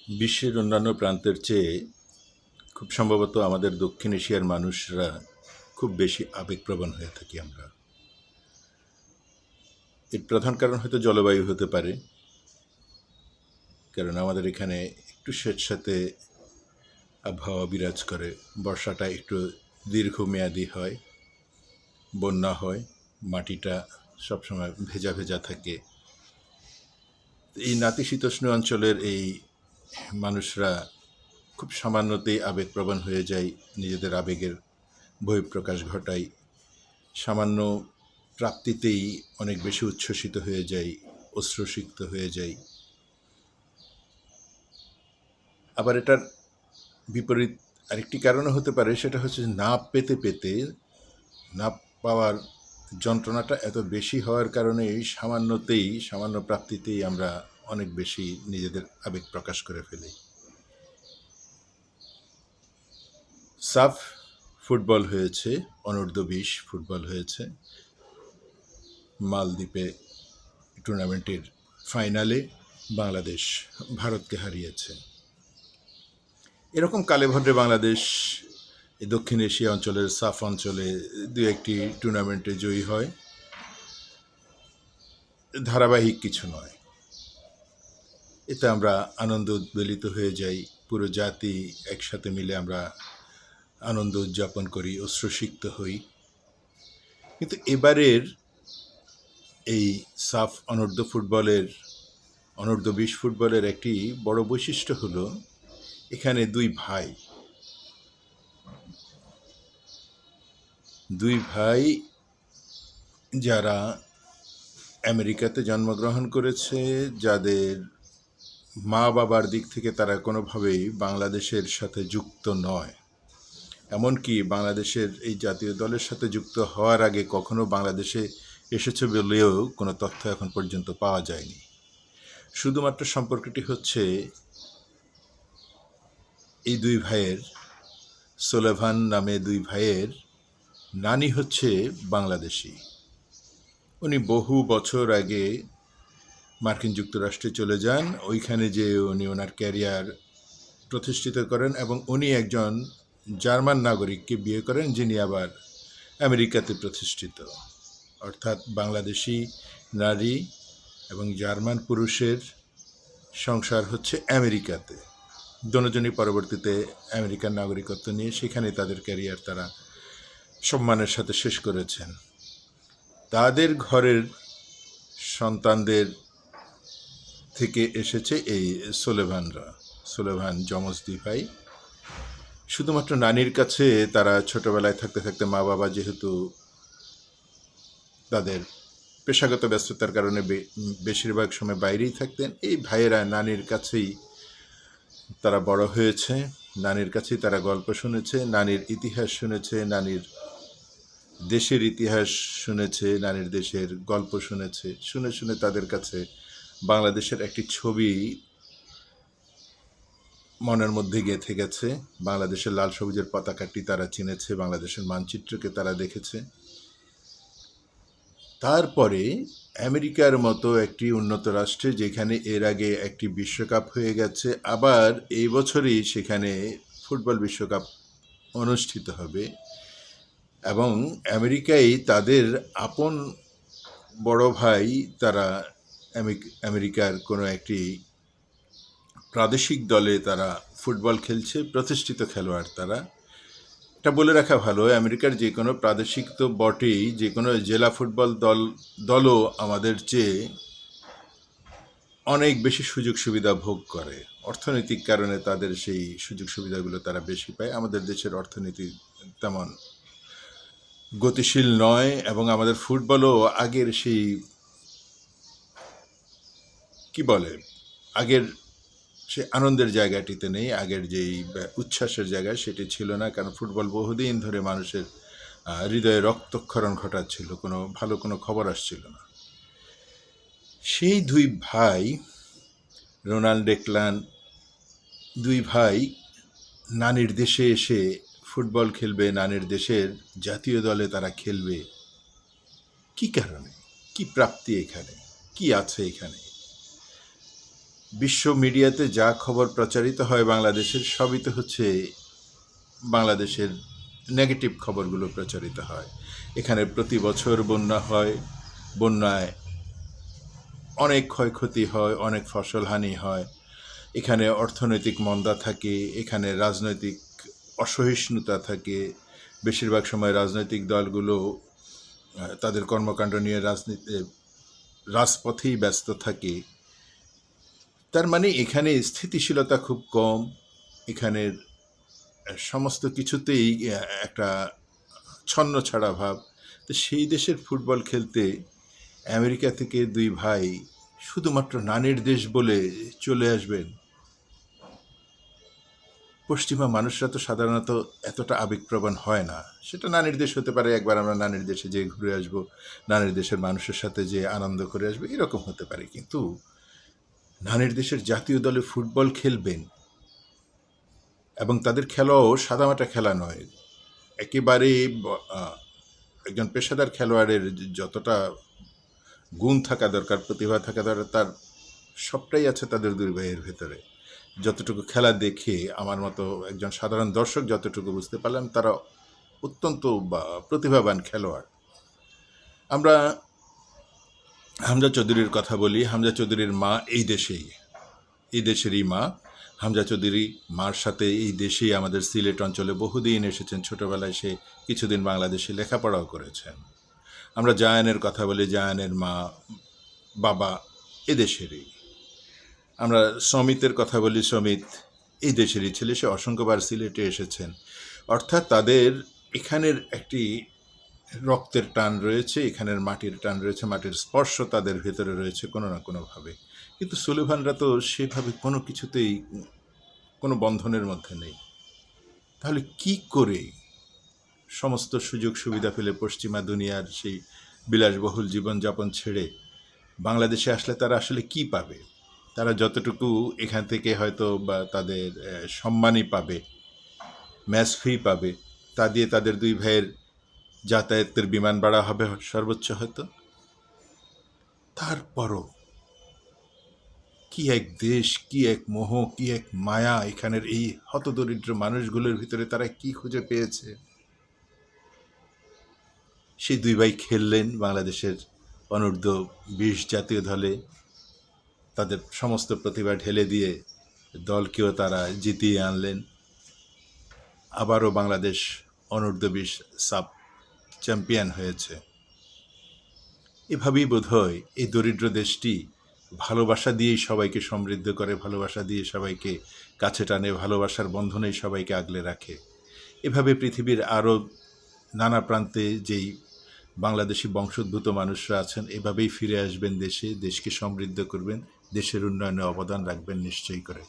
বিশ্বের অন্যান্য প্রান্তের চেয়ে খুব সম্ভবত আমাদের দক্ষিণ এশিয়ার মানুষরা খুব বেশি আবেগপ্রবণ হয়ে থাকি আমরা। এর প্রধান কারণ হয়তো জলবায়ু হতে পারে, কারণ আমাদের এখানে একটু স্বেচ্ছাতে আবহাওয়া বিরাজ করে। বর্ষাটা একটু দীর্ঘমেয়াদী হয়, বন্যা হয়, মাটিটা সবসময় ভেজা ভেজা থাকে। এই নাতিশীতোষ্ণ অঞ্চলের এই মানুষরা খুব সামান্যতেই আবেগপ্রবণ হয়ে যায়, নিজেদের আবেগের বহিঃপ্রকাশ ঘটায়। সামান্য প্রাপ্তিতেই অনেক বেশি উচ্ছ্বসিত হয়ে যাই, অশ্রুসিক্ত হয়ে যাই। আবার এটার বিপরীত আরেকটি কারণও হতে পারে, সেটা হচ্ছে না পেতে পেতে, না পাওয়ার যন্ত্রণাটা এত বেশি হওয়ার কারণে সামান্য প্রাপ্তিতেই আমরা অনেক বেশি নিজেদের আবেগ প্রকাশ করে ফেলি। সাফ ফুটবল হয়েছে, অনূর্ধ্ব-20 ফুটবল হয়েছে। মালদ্বীপে টুর্নামেন্টের ফাইনালে বাংলাদেশ ভারতকে হারিয়েছে। এরকম কালেভদ্রে বাংলাদেশ এই দক্ষিণ এশিয়া অঞ্চলের সাফ অঞ্চলে দু একটি টুর্নামেন্টে জয়ী হয়, ধারাবাহিক কিছু নয়। এতে আমরা আনন্দ উদ্বেলিত হয়ে যাই, পুরো জাতি একসাথে মিলে আমরা আনন্দ উদযাপন করি, অশ্রুসিক্ত হই। কিন্তু এবারের এই সাফ অনূর্ধ্ব-20 ফুটবলের একটি বড় বৈশিষ্ট্য হলো, এখানে দুই ভাই যারা আমেরিকাতে জন্মগ্রহণ করেছে, যাদের মা বাবার দিক থেকে তারা কোনোভাবেই বাংলাদেশের সাথে যুক্ত নয়, এমনকি বাংলাদেশের এই জাতীয় দলের সাথে যুক্ত হওয়ার আগে কখনো বাংলাদেশে এসেছে বলেও কোনো তথ্য এখন পর্যন্ত পাওয়া যায়নি। শুধুমাত্র সম্পর্কটি হচ্ছে এই দুই ভাইয়ের, সোলেভান নামে দুই ভাইয়ের নানি হচ্ছে বাংলাদেশি। উনি বহু বছর আগে মার্কিন যুক্তরাষ্ট্রে চলে যান, ওইখানে যে উনি ওনার ক্যারিয়ার প্রতিষ্ঠিত করেন, এবং উনি একজন জার্মান নাগরিককে বিয়ে করেন, যিনি আবার আমেরিকাতে প্রতিষ্ঠিত। অর্থাৎ বাংলাদেশি নারী এবং জার্মান পুরুষের সংসার হচ্ছে আমেরিকাতে। দুজনই পরবর্তীতে আমেরিকান নাগরিকত্ব নিয়ে সেখানে তাদের ক্যারিয়ার তারা সম্মানের সাথে শেষ করেছেন। তাদের ঘরের সন্তানদের থেকে এসেছে এই সোলেভান যমজ দুই ভাই। শুধুমাত্র নানির কাছে তারা ছোটবেলায় থাকতে থাকতে, মা বাবা যেহেতু তাদের পেশাগত ব্যস্ততার কারণে বেশিরভাগ সময় বাইরেই থাকতেন, এই ভাইয়েরা নানির কাছেই তারা বড় হয়েছে, নানির কাছেই তারা গল্প শুনেছে, নানির ইতিহাস শুনেছে, নানির দেশের ইতিহাস শুনেছে, নানির দেশের গল্প শুনেছে। শুনে শুনে তাদের কাছে বাংলাদেশের একটি ছবি মনের মধ্যে গেঁথে গেছে। বাংলাদেশের লাল সবুজের পতাকাটি তারা চিনেছে, বাংলাদেশের মানচিত্রকে তারা দেখেছে। তারপরে আমেরিকার মতো একটি উন্নত রাষ্ট্রে, যেখানে এর আগে একটি বিশ্বকাপ হয়ে গেছে, আবার এই বছরই সেখানে ফুটবল বিশ্বকাপ অনুষ্ঠিত হবে, এবং আমেরিকায় তাদের আপন বড় ভাই তারা আমেরিকার কোনো একটি প্রাদেশিক দলে তারা ফুটবল খেলছে, প্রতিষ্ঠিত খেলোয়াড় তারা। এটা বলে রাখা ভালো, আমেরিকার যে কোনো প্রাদেশিক তো বটেই, যে কোনো জেলা ফুটবল দলও আমাদের চেয়ে অনেক বেশি সুযোগ সুবিধা ভোগ করে। অর্থনৈতিক কারণে তাদের সেই সুযোগ সুবিধাগুলো তারা বেশি পায়। আমাদের দেশের অর্থনীতি তেমন গতিশীল নয়, এবং আমাদের ফুটবলও আগের সেই আগের সে আনন্দের জায়গাটিতে নেই, আগের যেই উচ্ছ্বাসের জায়গা সেটি ছিল না, কারণ ফুটবল বহুদিন ধরে মানুষের হৃদয়ে রক্তক্ষরণ ঘটাচ্ছিল, ভালো কোনো খবর আসছিল না। সেই দুই ভাই, রোনাল্ড ডেকলান, দুই ভাই নানির দেশে এসে ফুটবল খেলবে, নানির দেশের জাতীয় দলে তারা খেলবে। কি কারণে, কি প্রাপ্তি এখানে, কি আছে এখানে? বিশ্ব মিডিয়াতে যা খবর প্রচারিত হয় বাংলাদেশের, সবই তো হচ্ছে বাংলাদেশের নেগেটিভ খবরগুলো প্রচারিত হয়। এখানে প্রতি বছর বন্যা হয়, বন্যায় অনেক ক্ষয়ক্ষতি হয়, অনেক ফসলহানি হয়। এখানে অর্থনৈতিক মন্দা থাকে, এখানে রাজনৈতিক অসহিষ্ণুতা থাকে। বেশিরভাগ সময় রাজনৈতিক দলগুলো তাদের কর্মকাণ্ড নিয়ে রাজপথেই ব্যস্ত থাকে। তার মানে এখানে স্থিতিশীলতা খুব কম। এখানের সমস্ত কিছুতেই একটা ছন্নছাড়া ভাব। তো সেই দেশের ফুটবল খেলতে আমেরিকা থেকে দুই ভাই শুধুমাত্র নানির দেশ বলে চলে আসবেন। পশ্চিমা মানুষরা তো সাধারণত এতটা আবেগপ্রবণ হয় না। সেটা নানির দেশ হতে পারে, একবার আমরা নানির দেশে যেয়ে ঘুরে আসবো, নানির দেশের মানুষের সাথে যে আনন্দ করে আসবো, এরকম হতে পারে। কিন্তু নানির দেশের জাতীয় দলে ফুটবল খেলবেন, এবং তাদের খেলাও সাদামাটা খেলা নয়, একেবারে একজন পেশাদার খেলোয়াড়ের যতটা গুণ থাকা দরকার, প্রতিভা থাকা দরকার, তার সবটাই আছে তাদের দুই ভাইয়ের ভেতরে। যতটুকু খেলা দেখে আমার মতো একজন সাধারণ দর্শক যতটুকু বুঝতে পারলাম, তারা অত্যন্ত প্রতিভাবান খেলোয়াড়। আমরা হামজা চৌধুরীর কথা বলি। হামজা চৌধুরীর মা এই দেশেরই মা। হামজা চৌধুরী মার সাথে এই দেশেই আমাদের সিলেট অঞ্চলে বহুদিন এসেছেন। ছোটোবেলায় সে কিছুদিন বাংলাদেশে লেখাপড়াও করেছেন। আমরা জায়ানের কথা বলি, জায়ানের মা বাবা এদেশেরই। আমরা সমিতের কথা বলি, সমিত এই দেশেরই ছেলে, সে অসংখ্যবার সিলেটে এসেছেন। অর্থাৎ তাদের এখানের একটি রক্তের টান রয়েছে, এখানের মাটির টান রয়েছে, মাটির স্পর্শ তাদের ভেতরে রয়েছে কোনো না কোনোভাবে। কিন্তু সুলেভানরা তো সেভাবে কোনো কিছুতেই কোনো বন্ধনের মধ্যে নেই। তাহলে কি করে সমস্ত সুযোগ সুবিধা ফেলে পশ্চিমা দুনিয়ার সেই বিলাসবহুল জীবনযাপন ছেড়ে বাংলাদেশে আসলে তারা আসলে কি পাবে? তারা যতটুকু এখান থেকে হয়তো বা তাদের সম্মানই পাবে, ম্যাচ ফি পাবে, তা দিয়ে তাদের দুই ভাইয়ের যাতায়াতের বিমান ভাড়া হবে সর্বোচ্চ হয়তো। তারপরও কি এক দেশ, কি এক মোহ, কি এক মায়া এখানের এই হতদরিদ্র মানুষগুলোর ভিতরে, তারা কি খুঁজে পেয়েছে। সেই দুই ভাই খেললেন বাংলাদেশের অনূর্ধ্ব-20 জাতীয় দলে, তাদের সমস্ত প্রতিভা ঢেলে দিয়ে দলকেও তারা জিতিয়ে আনলেন। আবারও বাংলাদেশ অনূর্ধ্ব-20 সাব চ্যাম্পিয়ন হয়েছে। এভাবেই বোধহয় এই দরিদ্র দেশটি ভালোবাসা দিয়েই সবাইকে সমৃদ্ধ করে, ভালোবাসা দিয়ে সবাইকে কাছে টানে, ভালোবাসার বন্ধনেই সবাইকে আগলে রাখে। এভাবে পৃথিবীর আরও নানা প্রান্তে যেই বাংলাদেশি বংশোদ্ভূত মানুষরা আছেন, এভাবেই ফিরে আসবেন দেশে, দেশকে সমৃদ্ধ করবেন, দেশের উন্নয়নে অবদান রাখবেন নিশ্চয়ই করে।